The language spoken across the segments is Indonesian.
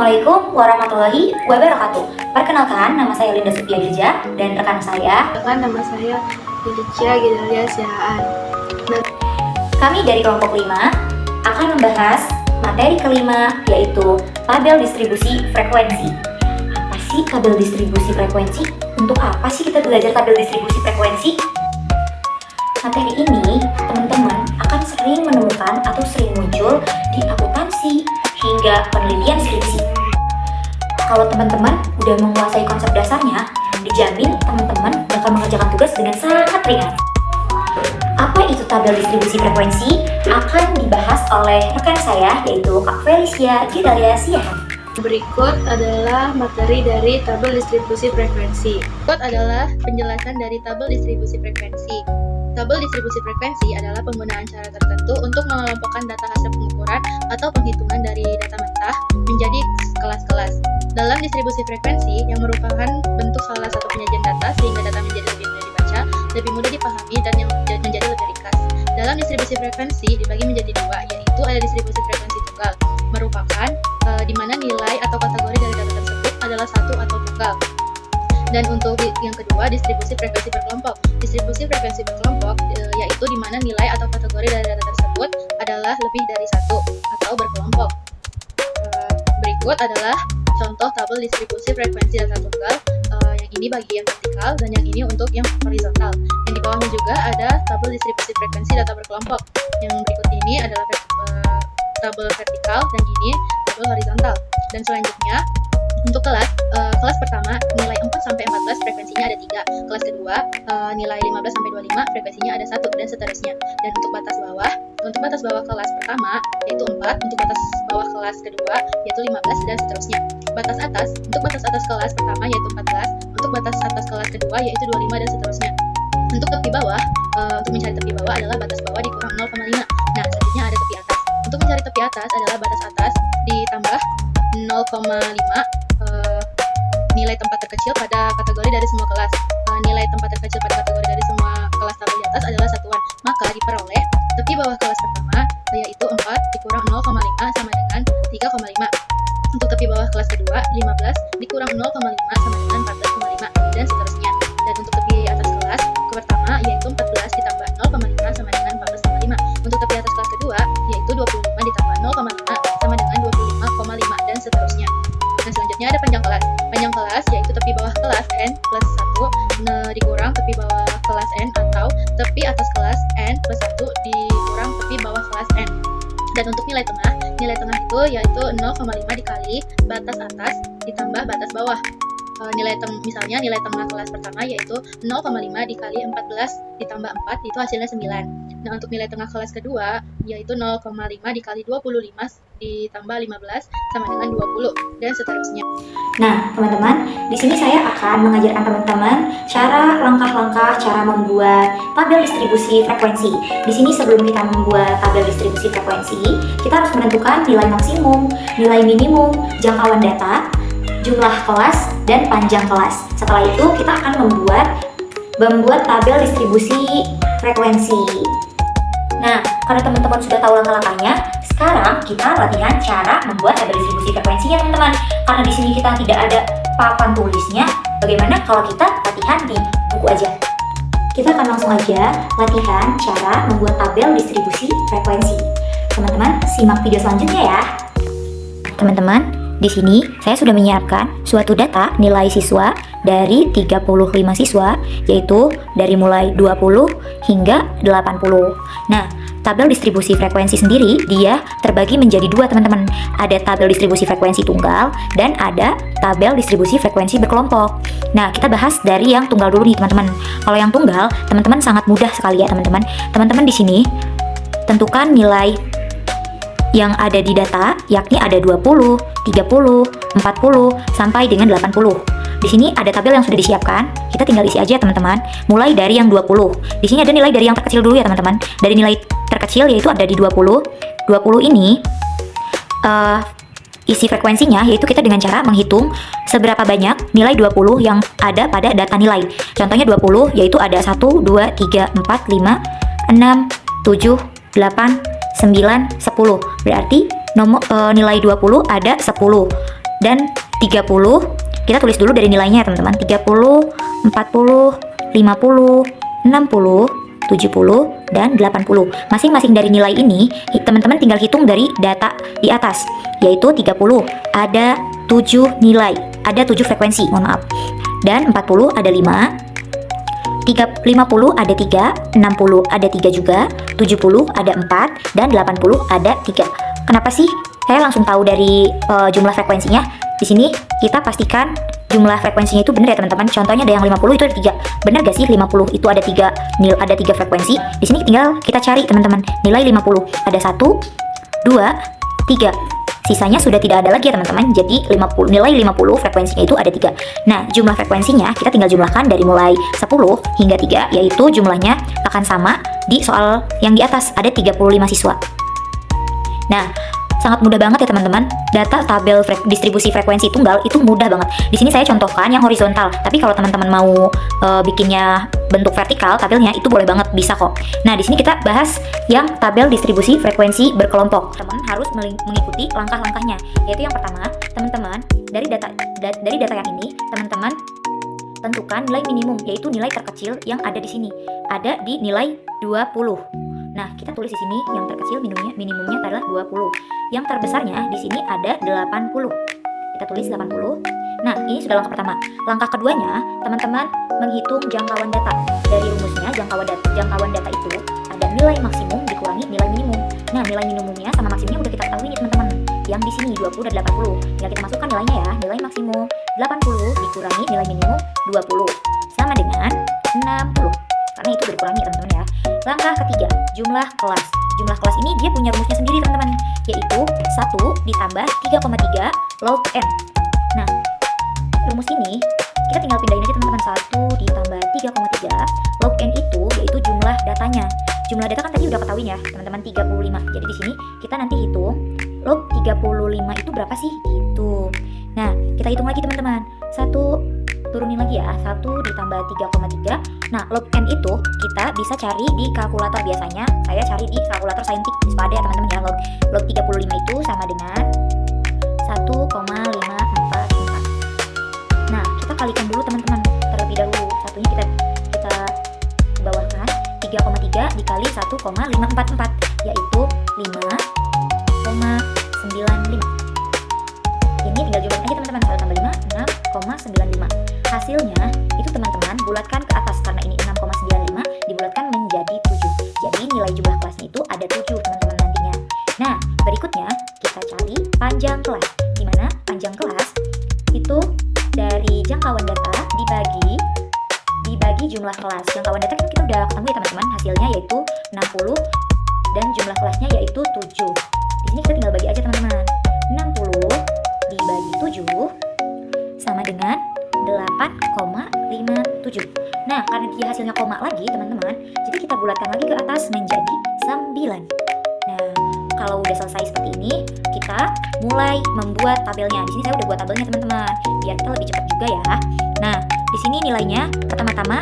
Assalamualaikum warahmatullahi wabarakatuh. Perkenalkan, nama saya Linda Sophia Dirja dan rekan saya. Nama saya Felicia Gedalia Sihaan. Kami dari kelompok 5 akan membahas materi kelima, yaitu tabel distribusi frekuensi. Apa sih tabel distribusi frekuensi? Untuk apa sih kita belajar tabel distribusi frekuensi? Materi ini teman-teman akan sering menemukan atau sering muncul di akuntansi hingga penelitian skripsi. Kalau teman-teman udah menguasai konsep dasarnya, dijamin teman-teman bakal mengerjakan tugas dengan sangat ringan. Apa itu tabel distribusi frekuensi? Akan dibahas oleh rekan saya, yaitu Kak Felicia Gedalia Sihaan. Berikut adalah materi dari tabel distribusi frekuensi. Berikut adalah penjelasan dari tabel distribusi frekuensi. Tabel distribusi frekuensi adalah penggunaan cara tertentu untuk mengelompokkan data hasil pengukuran atau penghitungan dari data mentah menjadi kelas-kelas. Dalam distribusi frekuensi, yang merupakan bentuk salah satu penyajian data sehingga data menjadi lebih mudah dibaca, lebih mudah dipahami, dan yang menjadi lebih ringkas. Dalam distribusi frekuensi dibagi menjadi dua, yaitu ada distribusi frekuensi tunggal, merupakan di mana nilai atau kategori dari data tersebut adalah satu atau tunggal. Dan untuk yang kedua, distribusi frekuensi berkelompok. Distribusi frekuensi berkelompok yaitu di mana nilai atau kategori dari data tersebut adalah lebih dari satu atau berkelompok. Berikut adalah contoh tabel distribusi frekuensi data tunggal. Yang ini bagi yang vertikal dan yang ini untuk yang horizontal. Yang di bawahnya juga ada tabel distribusi frekuensi data berkelompok. Yang berikut ini adalah tabel vertikal dan ini tabel horizontal. Dan selanjutnya untuk kelas pertama nilai 4 sampai 14 frekuensinya ada 3. Kelas kedua nilai 15 sampai 25 frekuensinya ada 1 dan seterusnya. Dan untuk batas bawah kelas pertama yaitu 4, untuk batas bawah kelas kedua yaitu 15 dan seterusnya. Untuk batas atas kelas pertama yaitu 14, untuk batas atas kelas kedua yaitu 25 dan seterusnya. Untuk tepi bawah, untuk mencari tepi bawah adalah batas bawah dikurang 0,5. Nah, selanjutnya ada tepi atas. Untuk mencari tepi atas adalah batas atas ditambah 0,5 nilai tempat terkecil pada kategori dari semua kelas. Nilai tempat terkecil pada kategori dari semua kelas tabel di atas adalah satuan. Maka diperoleh tepi bawah kelas pertama yaitu 4 dikurang 0,5 sama dengan 3,5. Untuk tepi bawah kelas kedua 15 dikurang 0,5 sama dengan 14,5 dan seterusnya. Dan untuk tepi atas kelas pertama yaitu 14 ditambah 0,5 sama dengan 14,5. Untuk tepi atas kelas kedua yaitu 25 ditambah 0,5 sama dengan 25,5 dan seterusnya. Dan selanjutnya ada panjang kelas. Panjang kelas yaitu tepi bawah kelas n plus 1 dikurang tepi bawah kelas n atau tepi atas kelas n plus 1 dikurang tepi bawah kelas n. Dan untuk nilai tengah itu yaitu 0,5 dikali batas atas ditambah batas bawah. Misalnya nilai tengah kelas pertama yaitu 0,5 dikali 14 ditambah 4 itu hasilnya 9. Nah, untuk nilai tengah kelas kedua yaitu 0,5 dikali 25 ditambah 15 sama dengan 20 dan seterusnya. Nah, teman-teman, di sini saya akan mengajarkan teman-teman langkah-langkah cara membuat tabel distribusi frekuensi. Di sini sebelum kita membuat tabel distribusi frekuensi, kita harus menentukan nilai maksimum, nilai minimum, jangkauan data, jumlah kelas, dan panjang kelas. Setelah itu kita akan membuat tabel distribusi frekuensi. Nah, karena teman-teman sudah tahu langkah-langkahnya, sekarang kita latihan cara membuat tabel distribusi frekuensinya, teman-teman. Karena di sini kita tidak ada papan tulisnya, bagaimana kalau kita latihan di buku aja? Kita akan langsung aja latihan cara membuat tabel distribusi frekuensi. Teman-teman, simak video selanjutnya ya. Teman-teman, di sini saya sudah menyiapkan suatu data nilai siswa dari 35 siswa, yaitu dari mulai 20 hingga 80. Nah, tabel distribusi frekuensi sendiri dia terbagi menjadi dua, teman-teman. Ada tabel distribusi frekuensi tunggal dan ada tabel distribusi frekuensi berkelompok. Nah, kita bahas dari yang tunggal dulu nih, teman-teman. Kalau yang tunggal, teman-teman sangat mudah sekali ya, teman-teman. Teman-teman di sini tentukan nilai yang ada di data, yakni ada 20, 30, 40, sampai dengan 80. Di sini ada tabel yang sudah disiapkan, kita tinggal isi aja, teman-teman. Mulai dari yang 20. Di sini ada nilai dari yang terkecil dulu ya, teman-teman. Dari nilai terkecil yaitu ada di 20. 20 ini isi frekuensinya yaitu kita dengan cara menghitung seberapa banyak nilai 20 yang ada pada data nilai. Contohnya 20 yaitu ada 1, 2, 3, 4, 5, 6, 7, 8, 9, 10. Berarti nilai 20 ada 10. dan 30. Kita tulis dulu dari nilainya ya teman-teman. 30, 40, 50, 60, 70, dan 80. Masing-masing dari nilai ini teman-teman tinggal hitung dari data di atas, yaitu 30 ada 7 nilai, ada 7 frekuensi, mohon maaf. Dan 40 ada 5, 50 ada 3, 60 ada 3 juga, 70 ada 4, dan 80 ada 3. Kenapa sih saya langsung tahu dari jumlah frekuensinya? Di sini kita pastikan jumlah frekuensinya itu benar ya teman-teman. Contohnya ada yang 50 itu ada 3. Benar gak sih 50 itu ada 3 ada 3 frekuensi? Di sini tinggal kita cari teman-teman. Nilai 50 ada 1, 2, 3. Sisanya sudah tidak ada lagi ya teman-teman. Jadi nilai 50 frekuensinya itu ada 3. Nah, jumlah frekuensinya kita tinggal jumlahkan dari mulai 10 hingga 3, yaitu jumlahnya akan sama di soal yang di atas, ada 35 siswa. Nah, sangat mudah banget ya teman-teman. Data tabel distribusi frekuensi tunggal itu mudah banget. Di sini saya contohkan yang horizontal. Tapi kalau teman-teman mau bikinnya bentuk vertikal tabelnya, itu boleh banget, bisa kok. Nah, di sini kita bahas yang tabel distribusi frekuensi berkelompok. Teman harus mengikuti langkah-langkahnya. Yaitu yang pertama, teman-teman dari data yang ini, teman-teman tentukan nilai minimum, yaitu nilai terkecil yang ada di sini. Ada di nilai 20. Nah, kita tulis di sini yang terkecil minimumnya adalah 20. Yang terbesarnya di sini ada 80. Kita tulis 80. Nah, ini sudah langkah pertama. Langkah keduanya, teman-teman menghitung jangkauan data. Dari rumusnya, jangkauan data itu ada nilai maksimum dikurangi nilai minimum. Nah, nilai minimumnya sama maksimumnya udah kita ketahui nih teman-teman. Yang di sini 20 dan 80. Tinggal kita masukkan nilainya ya. Nilai maksimum 80 dikurangi nilai minimum 20 sama dengan 60. Karena itu udah dikurangi teman-teman ya. Langkah ketiga, jumlah kelas. Jumlah kelas ini dia punya rumusnya sendiri teman-teman, yaitu 1 ditambah 3,3 log n. Nah, rumus ini kita tinggal pindahin aja teman-teman. 1 ditambah 3,3 log n itu yaitu jumlah datanya. Jumlah data kan tadi udah ketahuin ya teman-teman, 35. Jadi di sini kita nanti hitung log 35 itu berapa sih? Gitu. Nah, kita hitung lagi teman-teman. Turunin lagi ya, 1 ditambah 3,3. Nah, log n itu kita bisa cari di kalkulator. Biasanya saya cari di kalkulator saintik, waspada ya teman-teman ya. Log 35 itu sama dengan 1,544. Nah, kita kalikan dulu teman-teman terlebih dahulu. Satunya kita bawahkan, 3,3 dikali 1,544 yaitu 5,95. Ini tinggal jumlah aja teman-teman. 1 tambah 5, 6,95. Hasilnya itu teman-teman bulatkan ke atas, karena ini 6,95 dibulatkan menjadi 7. Jadi nilai jumlah kelasnya itu ada 7 teman-teman nantinya. Nah, berikutnya kita cari panjang kelas. Dimana panjang kelas itu dari jangkauan data dibagi jumlah kelas. Jangkauan data kan kita udah ketemu ya teman-teman. Hasilnya yaitu 60 dan jumlah kelasnya yaitu 7. Di sini kita tinggal bagi aja teman-teman. 60 dibagi 7 sama dengan 8,57. Nah, karena dia hasilnya koma lagi teman-teman, jadi kita bulatkan lagi ke atas menjadi 9. Nah, kalau udah selesai seperti ini, kita mulai membuat tabelnya. Di sini saya udah buat tabelnya teman-teman, biar kita lebih cepat juga ya. Nah, di sini nilainya pertama-tama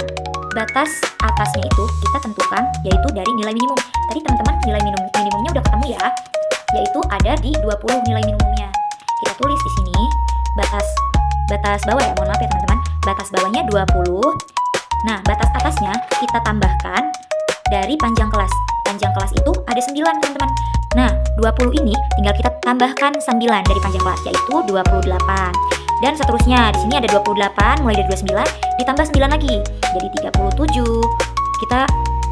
batas atasnya itu kita tentukan, yaitu dari nilai minimum. Tadi teman-teman nilai minimumnya udah ketemu ya, yaitu ada di 20 nilai minimumnya. Kita tulis di sini batas bawah ya, mohon maaf ya teman-teman. Batas bawahnya 20. Nah, batas atasnya kita tambahkan dari panjang kelas. Panjang kelas itu ada 9 teman-teman. Nah, 20 ini tinggal kita tambahkan 9 dari panjang kelas, yaitu 28. Dan seterusnya, di sini ada 28 mulai dari 29 ditambah 9 lagi. Jadi 37. Kita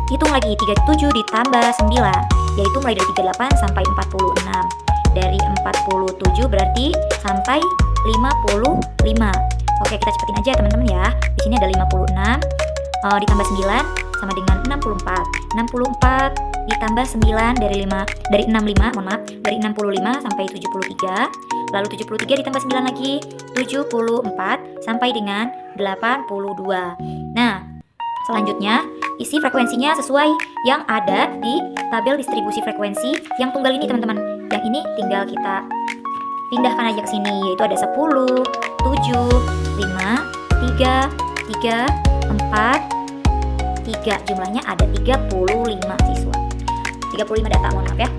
hitung lagi, 37 ditambah 9, yaitu mulai dari 38 sampai 46. Dari 47 berarti sampai 55. Oke, kita cepetin aja teman-teman ya. Di sini ada 56 ditambah 9 sama dengan 64. 64 ditambah 9 dari 65, mohon maaf, dari 65 sampai 73. Lalu 73 ditambah 9 lagi 74 sampai dengan 82. Nah, selanjutnya isi frekuensinya sesuai yang ada di tabel distribusi frekuensi yang tunggal ini teman-teman. Yang ini tinggal kita pindahkan aja ke sini, yaitu ada 10, 7, 5, 3, 4, 3. Jumlahnya ada 35 siswa. 35 data, mohon maaf ya.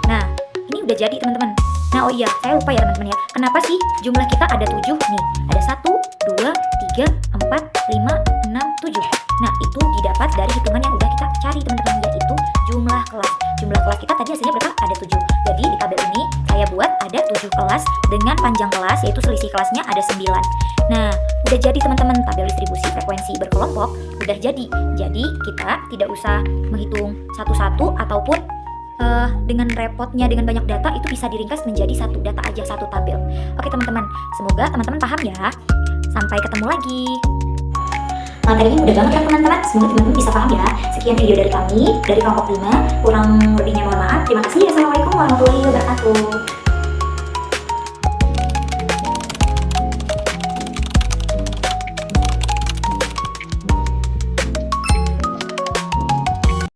Nah, ini udah jadi teman-teman. Nah, oh iya, saya lupa ya teman-teman ya. Kenapa sih jumlah kita ada 7 nih? Ada 1, 2, 3, 4, 5, 6, 7. Nah, itu didapat dari hitungan yang udah kita cari teman-teman, yaitu jumlah kelas. Jumlah kelas kita tadi hasilnya berapa? Ada 7. Jadi di tabel ini saya buat ada 7 kelas dengan panjang kelas, yaitu selisih kelasnya ada 9. Nah, udah jadi teman-teman, tabel distribusi frekuensi berkelompok udah jadi. Jadi kita tidak usah menghitung satu-satu ataupun dengan repotnya dengan banyak data, itu bisa diringkas menjadi satu data aja, satu tabel. Oke teman-teman, semoga teman-teman paham ya. Sampai ketemu lagi. Materinya mudah banget kan teman-teman, semoga teman-teman bisa paham ya. Sekian video dari kami, dari kelompok 5. Kurang lebihnya mohon maaf. Terima kasih. Assalamualaikum warahmatullahi wabarakatuh.